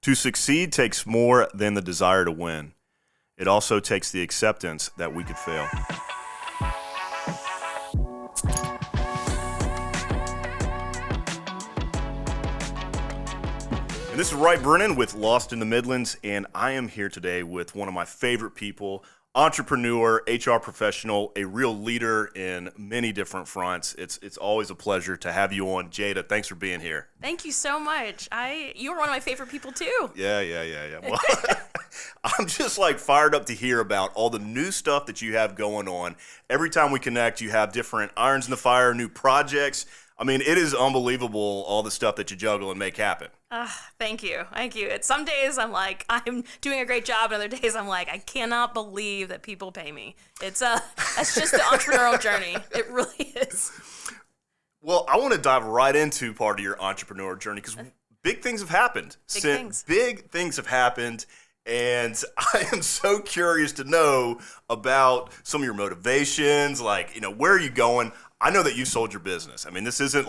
To succeed takes more than the desire to win. It also takes the acceptance that we could fail. And this is Wright Brennan with Lost in the Midlands, and I am here today with one of my favorite people, entrepreneur, HR professional, a real leader in many different fronts. It's always a pleasure to have you on. Jada, thanks for being here. Thank you so much. You were one of my favorite people too. Yeah. Well, I'm just fired up to hear about all the new stuff that you have going on. Every time we connect, you have different irons in the fire, new projects. I mean, it is unbelievable all the stuff that you juggle and make happen. Thank you. Some days I'm like, I'm doing a great job, and other days I'm like, I cannot believe that people pay me. That's just the entrepreneurial journey. It really is. Well, I want to dive right into part of your entrepreneurial journey because big things have happened. Big things have happened, and I am so curious to know about some of your motivations. Where are you going? I know that you sold your business. I mean, this isn't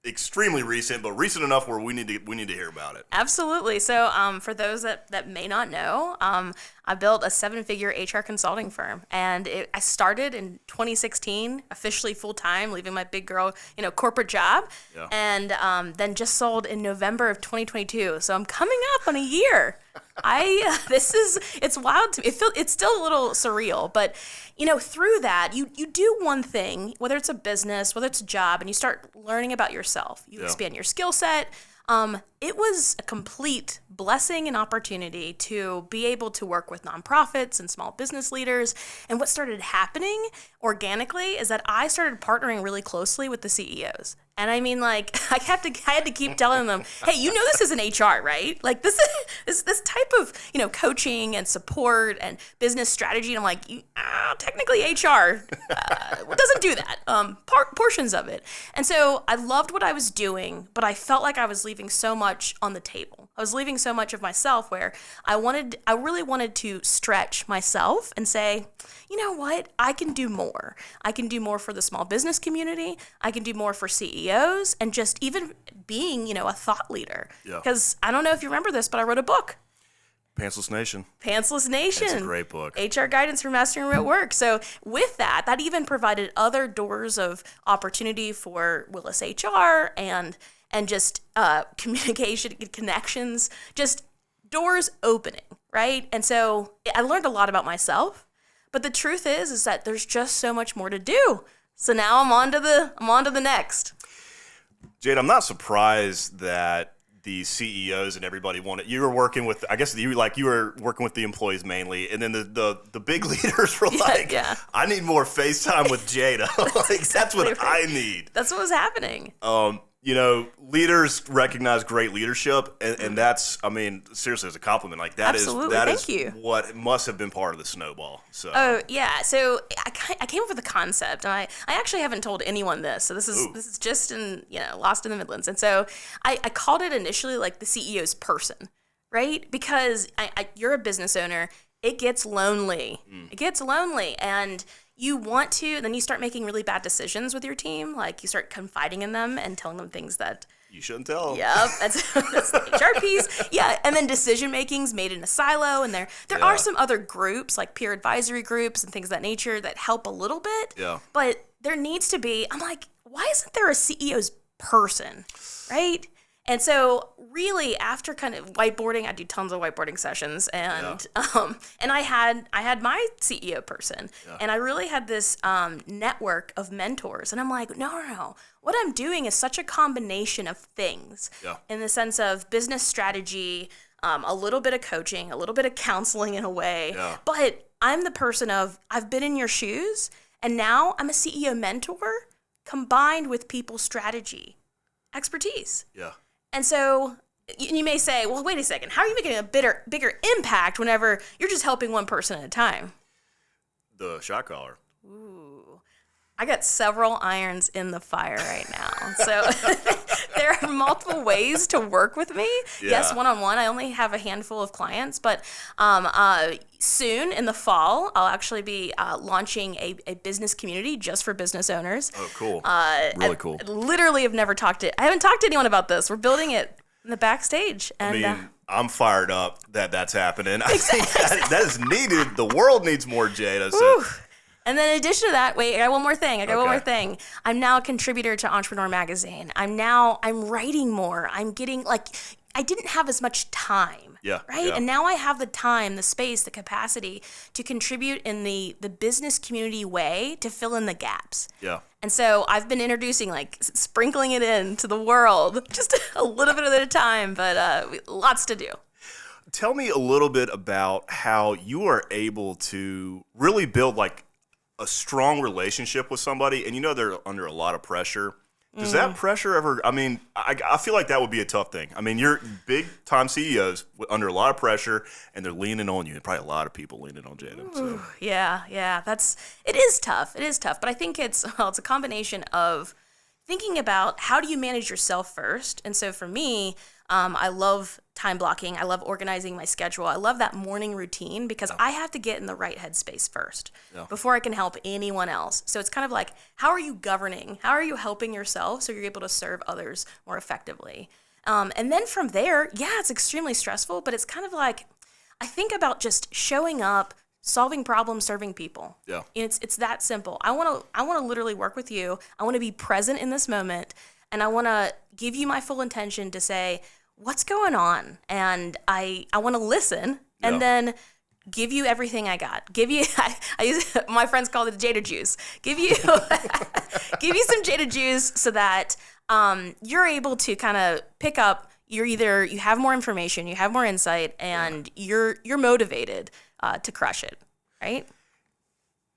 extremely recent, but recent enough where we need to hear about it. Absolutely. So for those that may not know, I built a 7-figure HR consulting firm, and I started in 2016, officially full-time, leaving my big girl, corporate job, and then just sold in November of 2022. So I'm coming up on a year. It's wild to me. It's still a little surreal, but through that, you do one thing, whether it's a business, whether it's a job, and you start learning about yourself. You expand your skill set. It was a complete blessing and opportunity to be able to work with nonprofits and small business leaders. And what started happening organically is that I started partnering really closely with the CEOs. And I mean, I had to keep telling them, hey, this isn't HR, right? This type of, coaching and support and business strategy. And I'm like, technically HR doesn't do that, portions of it. And so I loved what I was doing, but I felt like I was leaving so much on the table. I was leaving so much of myself where I really wanted to stretch myself and say, you know what? I can do more. I can do more for the small business community. I can do more for CEOs and just even being, a thought leader. Because I don't know if you remember this, but I wrote a book. Pantsless Nation. Pantsless Nation. It's a great book. HR Guidance for Mastering Remote Work. So with that even provided other doors of opportunity for Willis HR and just communication, connections, just doors opening, right? And so I learned a lot about myself, but the truth is that there's just so much more to do. So now I'm on to the next. Jade, I'm not surprised that the CEOs and everybody wanted. You were working with, I guess you were working with the employees mainly, and then the big leaders were I need more FaceTime with Jada. That's what I need. That's what was happening. Leaders recognize great leadership, and that's, seriously, as a compliment. That Absolutely. is what must have been part of the snowball. So. Oh yeah, so I came up with a concept, and I actually haven't told anyone this. So this is just in Lost in the Midlands, and so I called it initially the CEO's person, right? Because you're a business owner, it gets lonely. It gets lonely, and you want to, then you start making really bad decisions with your team. You start confiding in them and telling them things that you shouldn't tell them. Yep, that's the HR piece. Yeah, and then decision making's made in a silo, and there are some other groups like peer advisory groups and things of that nature that help a little bit. Yeah. But there needs to be. I'm like, why isn't there a CEO's person, right? And so really after kind of whiteboarding, I do tons of whiteboarding sessions, and I had my CEO person, and I really had this network of mentors, and I'm like, no, what I'm doing is such a combination of things in the sense of business strategy, a little bit of coaching, a little bit of counseling in a way, but I'm the person of, I've been in your shoes, and now I'm a CEO mentor combined with people strategy expertise. Yeah. And so you may say, well, wait a second, how are you making a bigger impact whenever you're just helping one person at a time? The shot caller. Ooh, I got several irons in the fire right now. So there are multiple ways to work with me. Yeah. Yes, one-on-one. I only have a handful of clients, but soon in the fall, I'll actually be launching a business community just for business owners. Oh, cool. Really cool. I literally have never I haven't talked to anyone about this. We're building it in the backstage. And I'm fired up that that's happening. I think that is needed. The world needs more Jada. So. And then in addition to that, wait, I got one more thing. I'm now a contributor to Entrepreneur Magazine. I'm writing more. I'm getting, I didn't have as much time. Yeah. Right? Yeah. And now I have the time, the space, the capacity to contribute in the business community way to fill in the gaps. Yeah. And so I've been introducing, sprinkling it into the world, just a little bit at a time, but lots to do. Tell me a little bit about how you are able to really build a strong relationship with somebody, and they're under a lot of pressure. Does that pressure ever, I feel like that would be a tough thing. You're big time CEOs under a lot of pressure, and they're leaning on you. Probably a lot of people leaning on Jada. So. Yeah. It is tough, but I think it's a combination of thinking about how do you manage yourself first. And so for me, I love time blocking. I love organizing my schedule. I love that morning routine because I have to get in the right headspace first before I can help anyone else. So it's kind of how are you governing? How are you helping yourself so you're able to serve others more effectively? And then from there, it's extremely stressful, but it's kind of I think about just showing up, solving problems, serving people. Yeah. It's that simple. I want to literally work with you. I want to be present in this moment, and I want to give you my full intention to say, what's going on? And I want to listen and then give you everything I got. Give you, I use, my friends call it Jada juice. Give you some Jada juice so that you're able to kind of pick up, you have more information, you have more insight, and you're motivated to crush it, right?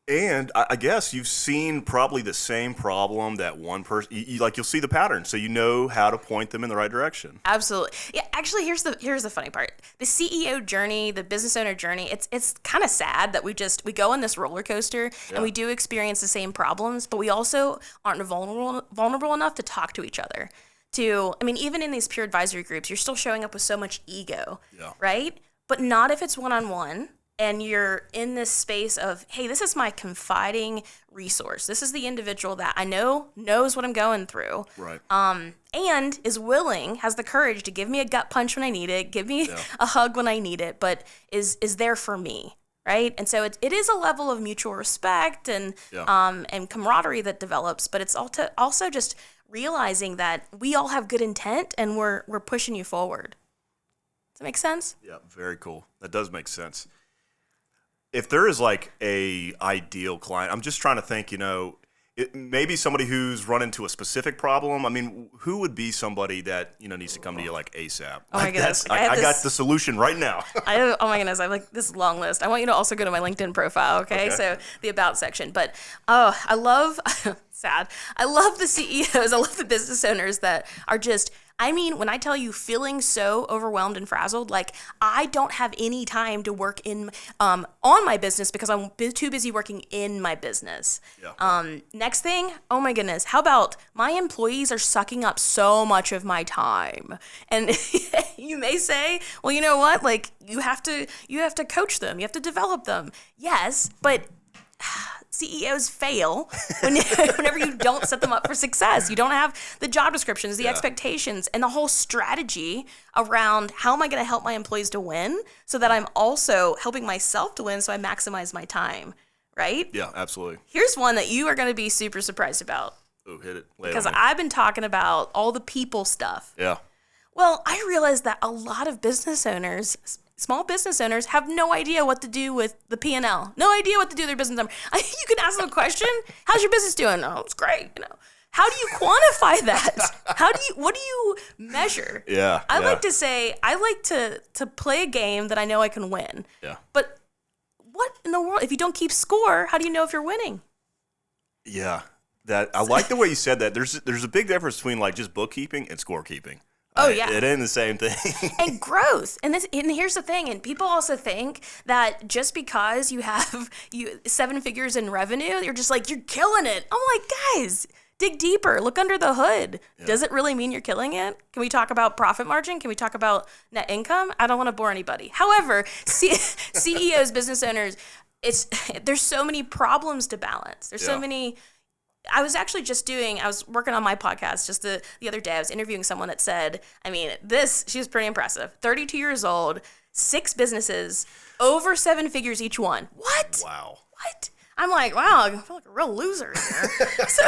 And I guess you've seen probably the same problem that one person, you'll see the pattern, so you know how to point them in the right direction. Absolutely. Yeah, actually, here's the funny part. The CEO journey, the business owner journey, it's kind of sad that we go on this roller coaster and we do experience the same problems, but we also aren't vulnerable enough to talk to each other. Even in these peer advisory groups, you're still showing up with so much ego, right? But not if it's one-on-one. And you're in this space of, hey, this is my confiding resource. This is the individual that I know knows what I'm going through. Right. And is willing, has the courage to give me a gut punch when I need it, give me a hug when I need it, but is there for me, right? And so it is a level of mutual respect and camaraderie that develops, but it's also just realizing that we all have good intent and we're pushing you forward. Does that make sense? Yeah, very cool. That does make sense. If there is a ideal client, I'm just trying to think, maybe somebody who's run into a specific problem. Who would be somebody that, needs to come to you ASAP? Oh my goodness. I got the solution right now. Oh my goodness. I have this long list. I want you to also go to my LinkedIn profile. Okay. So the about section, but, I love the CEOs. I love the business owners that are just, when I tell you feeling so overwhelmed and frazzled, I don't have any time to work on my business because I'm too busy working in my business. Yeah. Next thing, oh my goodness, how about my employees are sucking up so much of my time? And you may say, well, you know what? You have to coach them. You have to develop them. Yes, but CEOs fail whenever you don't set them up for success. You don't have the job descriptions, the expectations, and the whole strategy around how am I going to help my employees to win so that I'm also helping myself to win so I maximize my time, right? Yeah, absolutely. Here's one that you are going to be super surprised about. Oh, hit it. Because I've been talking about all the people stuff. Yeah. Well, I realized that a lot of business owners, small business owners, have no idea what to do with the P&L. No idea what to do with their business number. You can ask them a question. How's your business doing? Oh, it's great. How do you quantify that? What do you measure? Yeah. I like to say, I like to play a game that I know I can win. Yeah. But what in the world, if you don't keep score, how do you know if you're winning? Yeah. I like the way you said that. There's a big difference between just bookkeeping and scorekeeping. Oh, yeah. It ain't the same thing. And growth. And here's the thing. And people also think that just because you have 7 figures in revenue, you're just you're killing it. I'm like, guys, dig deeper. Look under the hood. Yeah. Does it really mean you're killing it? Can we talk about profit margin? Can we talk about net income? I don't want to bore anybody. However, CEOs, business owners, there's so many problems to balance. There's so many I was actually I was working on my podcast just the other day. I was interviewing someone that said, she was pretty impressive. 32 years old, 6 businesses, over 7 figures each one. What? Wow. What? I'm like, wow, I feel like a real loser here. So,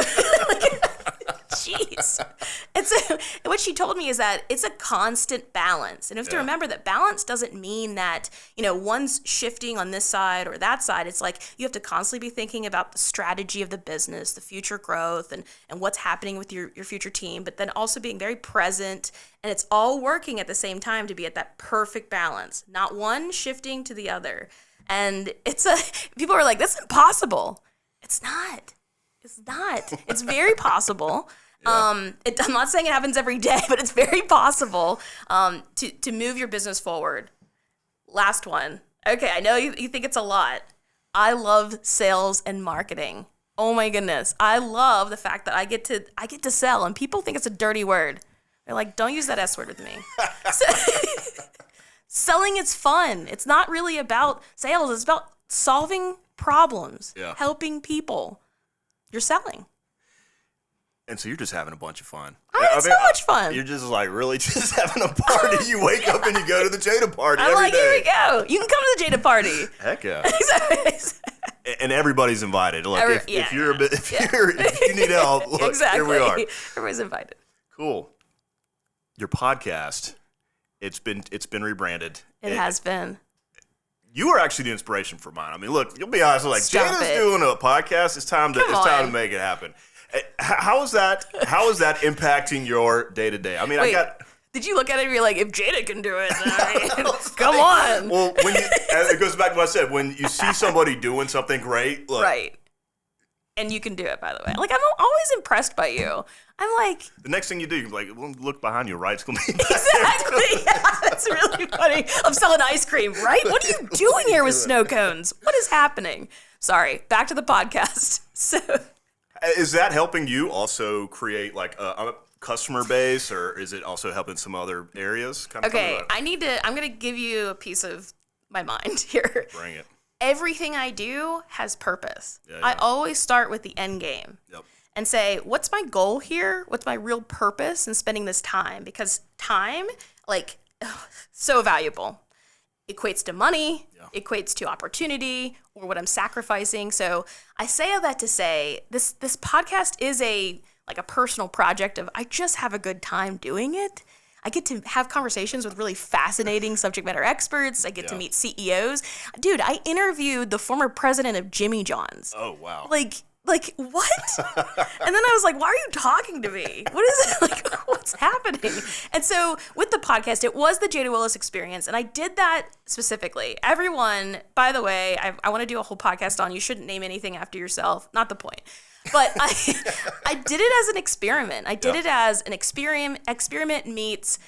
jeez. And so what she told me is that it's a constant balance. And you have to remember that balance doesn't mean that, one's shifting on this side or that side. It's like you have to constantly be thinking about the strategy of the business, the future growth, and what's happening with your future team, but then also being very present. And it's all working at the same time to be at that perfect balance, not one shifting to the other. And people are like, that's impossible. It's not. It's very possible. Yeah. I'm not saying it happens every day, but it's very possible to move your business forward. Last one. Okay, I know you think it's a lot. I love sales and marketing. Oh my goodness. I love the fact that I get to sell, and people think it's a dirty word. They're like, don't use that S word with me. Selling is fun. It's not really about sales. It's about solving problems, helping people. You're selling. And so you're just having a bunch of fun. So much fun. You're just like really just having a party. You wake up and you go to the Jada party I'm every like, day. Here we go. You can come to the Jada party. Heck yeah. And everybody's invited. Look, if you need help, look, exactly. Here we are. Everybody's invited. Cool. Your podcast, it's been rebranded. It has been. You are actually the inspiration for mine. Look, you'll be honest. Jada's doing a podcast. It's time to make it happen. How is that impacting your day to day? Did you look at it and be like, if Jada can do it, come on. Well, it goes back to what I said. When you see somebody doing something great, look. Right. And you can do it, by the way. I'm always impressed by you. I'm like... The next thing you do, you're like, well, look behind you, right? It's going to be exactly. Yeah, it's really funny. I'm selling ice cream, right? What are you doing here with snow cones? What is happening? Sorry, back to the podcast. So... Is that helping you also create a customer base, or is it also helping some other areas? Okay, I'm going to give you a piece of my mind here. Bring it. Everything I do has purpose. Yeah. I always start with the end game and say, what's my goal here? What's my real purpose in spending this time? Because time, so valuable. Equates to money, equates to opportunity, or what I'm sacrificing. So I say all that to say this podcast is a personal project of I just have a good time doing it. I get to have conversations with really fascinating subject matter experts. I get to meet CEOs. Dude, I interviewed the former president of Jimmy John's. Oh, wow. Like what? And then I was like, why are you talking to me? What is it? What's happening? And so with the podcast, it was the Jada Willis experience. And I did that specifically. Everyone, by the way, I want to do a whole podcast on, you shouldn't name anything after yourself. Not the point. But I did it as an experiment. I did it as an experiment meets,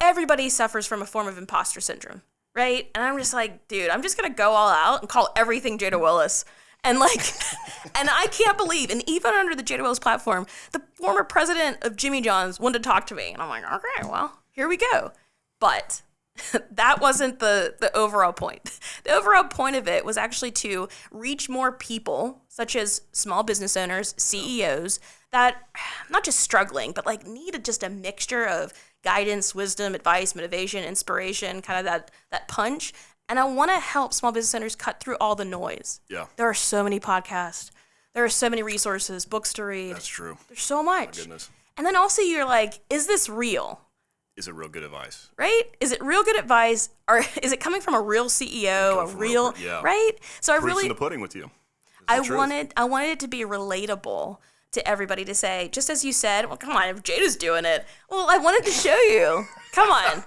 everybody suffers from a form of imposter syndrome, right? And I'm just like, dude, I'm just going to go all out and call everything Jada Willis. And and I can't believe, and even under the Jada Willis platform, the former president of Jimmy John's wanted to talk to me. And I'm like, okay, well, here we go. But that wasn't the overall point. The overall point of it was actually to reach more people, such as small business owners, CEOs, that not just struggling, but needed just a mixture of guidance, wisdom, advice, motivation, inspiration, kind of that punch. And I want to help small business owners cut through all the noise. Yeah. There are so many podcasts. There are so many resources, books to read. That's true. There's so much. My goodness. And then also you're like, is this real? Is it real good advice? Right? Is it real good advice? Or is it coming from a real CEO, right? So Proof's in the pudding with you. I wanted it to be relatable to everybody, to say, just as you said, well, come on, if Jada's doing it, well, I wanted to show you. Come on.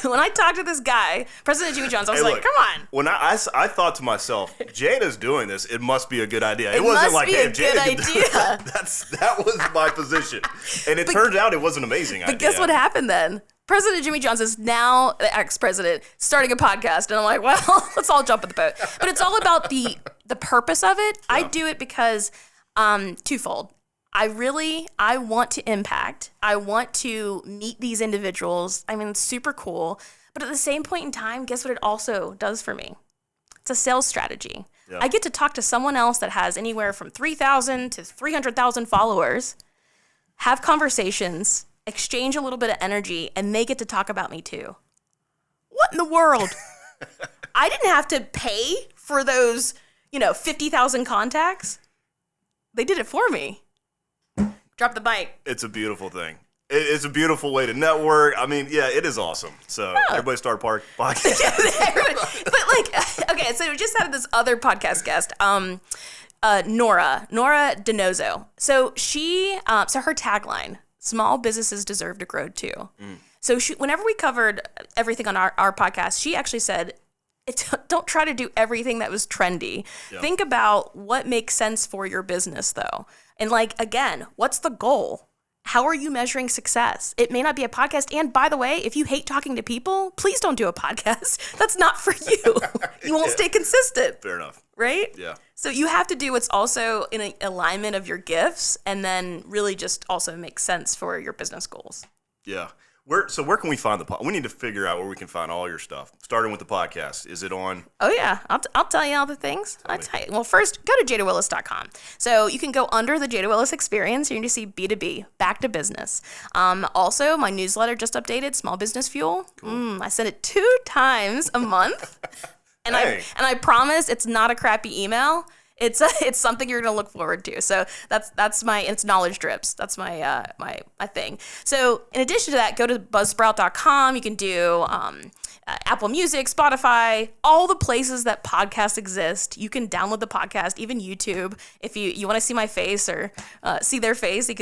When I talked to this guy, President Jimmy John's, I was come on. When I thought to myself, Jada's doing this, it must be a good idea. It wasn't like, hey, Jada can do it. That was my position. And it turned out it was an amazing idea. But guess what happened then? President Jimmy John's is now the ex-president starting a podcast. And I'm like, well, let's all jump in the boat. But it's all about the purpose of it. Yeah. I do it because twofold. I want to impact. I want to meet these individuals. It's super cool. But at the same point in time, guess what it also does for me? It's a sales strategy. Yeah. I get to talk to someone else that has anywhere from 3,000 to 300,000 followers, have conversations, exchange a little bit of energy, and they get to talk about me too. What in the world? I didn't have to pay for those, 50,000 contacts. They did it for me. Drop the mic. It's a beautiful thing. It's a beautiful way to network. I mean, yeah, it is awesome. So everybody start a podcast. But okay, so we just had this other podcast guest, Nora Donoso. So so her tagline, small businesses deserve to grow too. So whenever we covered everything on our podcast, she actually said, don't try to do everything that was trendy. Yeah. Think about what makes sense for your business though. And again, what's the goal? How are you measuring success? It may not be a podcast. And by the way, if you hate talking to people, please don't do a podcast. That's not for you. You won't stay consistent. Fair enough. Right? Yeah. So you have to do what's also in alignment of your gifts and then really just also make sense for your business goals. Yeah. So where can we find the podcast? We need to figure out where we can find all your stuff, starting with the podcast. Is it on? Oh, yeah. I'll tell you all the things. Well, first, go to jadawillis.com. So you can go under the Jada Willis experience. You're going to see B2B, back to business. Also, my newsletter just updated, Small Business Fuel. Cool. I send it 2 times a month. And I promise it's not a crappy email. It's something you're gonna look forward to. So it's knowledge drips. That's my my thing. So in addition to that, go to buzzsprout.com. You can do Apple Music, Spotify, all the places that podcasts exist. You can download the podcast, even YouTube. If you want to see my face or see their face, you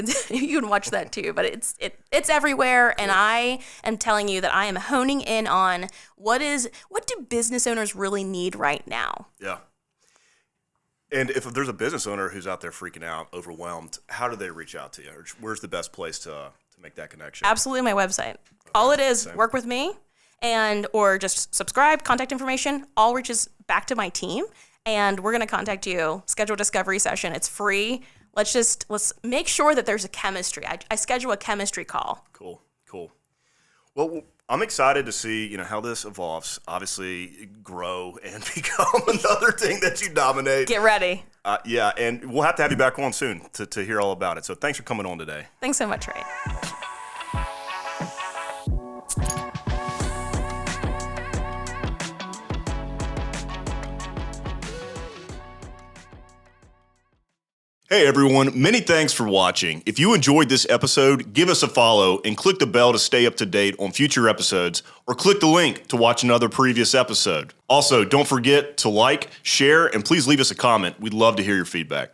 can watch that too. But it's everywhere, and I am telling you that I am honing in on what do business owners really need right now. Yeah. And if there's a business owner who's out there freaking out, overwhelmed, how do they reach out to you? Or where's the best place to make that connection? Absolutely my website. Okay. All it is, work with me or just subscribe, contact information, all reaches back to my team, and we're going to contact you, schedule a discovery session. It's free. Let's make sure that there's a chemistry. I schedule a chemistry call. Cool. Well, I'm excited to see, how this evolves. Obviously, grow and become another thing that you dominate. Get ready. Yeah, and we'll have to have you back on soon to hear all about it. So thanks for coming on today. Thanks so much, Ray. Hey everyone, many thanks for watching. If you enjoyed this episode, give us a follow and click the bell to stay up to date on future episodes, or click the link to watch another previous episode. Also, don't forget to like, share, and please leave us a comment. We'd love to hear your feedback.